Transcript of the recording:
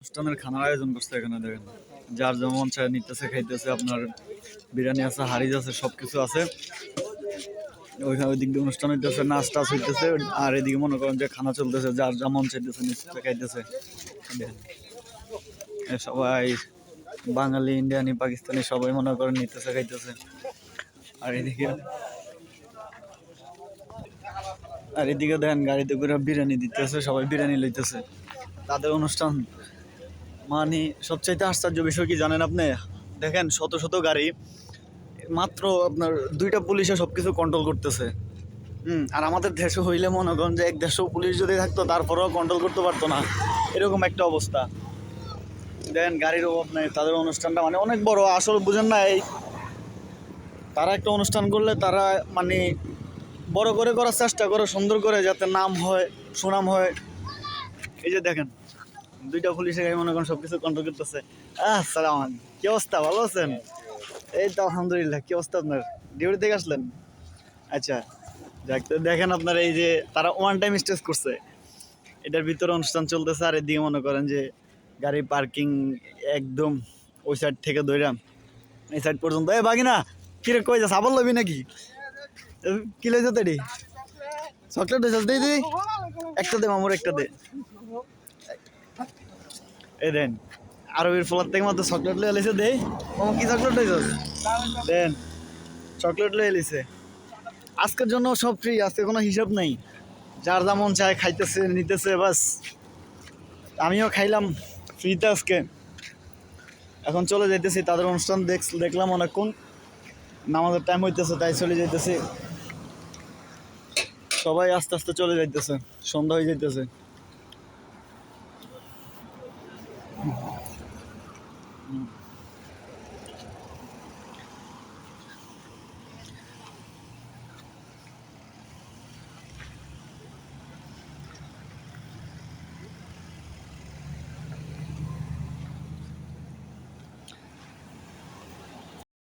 অনুষ্ঠানের খানার আয়োজন করছে এখানে দেখেন, যার যেমন চায় নিতেছে খাইতেছে। আপনার বিরিয়ানি আছে, হারিজ আছে, সবকিছু আছে। ওইখানে ওই দিক দিয়ে অনুষ্ঠান হইতেছে, নাচ টাচ হইতেছে, আর এদিকে মনে করেন যে খানা চলতেছে, যার যেমন চাইতেছে নিতেছে খাইতেছে। দেখেন, সবাই বাঙালি, ইন্ডিয়ানি, পাকিস্তানি সবাই মনে করেন নিতেছে খাইতেছে। আর এদিকে দেখেন গাড়িতে করে বিরিয়ানি দিতেছে, সবাই বিরিয়ানি লইতেছে। তাদের অনুষ্ঠান মানে সবচাইতে আশ্চর্য বিষয় কি জানেন আপনি? দেখেন শত শত গাড়ি, মাত্র আপনার 2টা পুলিশে সবকিছু কন্ট্রোল করতেছে। আর আমাদের দেশে হইলে মনে করেন যে এক দেশেও পুলিশ যদি থাকতো তারপরেও কন্ট্রোল করতে পারতো না, এরকম একটা অবস্থা। দেখেন গাড়ির অভাব নেই, তাদের অনুষ্ঠানটা মানে অনেক বড়। আসলে বুঝেন না, এই তারা একটা অনুষ্ঠান করলে তারা মানে বড় করে করার চেষ্টা করে, সুন্দর করে, যাতে নাম হয়, সুনাম হয়। এই যে দেখেন 2টা পুলিশে গাড়ি মনে করেন সবকিছু কন্ট্রোল করতেছে। আসসালাম আলাইকুম, কি অবস্থা? ভালো আছেন? এই তো আলহামদুলিল্লাহ। কি অবস্থা আপনার? ডিউটি থেকে আসলেন? আচ্ছা, যাক। তো দেখেন আপনার এই যে তারা ওয়ান টাইম স্টেজ করছে, এটার ভিতরে অনুষ্ঠান চলতেছে। আর এদিকে মনে করেন যে গাড়ি পার্কিং একদম ওই সাইড থেকে ধইরাম এই সাইড পর্যন্ত। এ বাগিনা, কিরে কই যা? সাবল লবি নাকি? কি লইছ তেডি? চকলেট হয়েছ? দিদি একটা দে, মামুর একটা দে। এই দেন আরবির ফলার থেকে মাত্র চকলেট লয়ে এলিছে। দে মামু, কি চকলেট হয়েছ? দেন চকলেট লয়ে এলিছে। আজকের জন্য সব ফ্রি, আজকে কোনো হিসাব নাই। যার যেমন চায় খাইতেছে, নিতেছে, বাস। আমিও খাইলাম ফ্রিতে আজকে। এখন চলে যাইতেছি, তাদের অনুষ্ঠান দেখলাম অনেকক্ষণ। নামাজের টাইম হইতেছে, তাই চলে যাইতেছি। সবাই আস্তে আস্তে চলে যাইতেছে, সন্ধ্যা হয়ে যাইতেছে।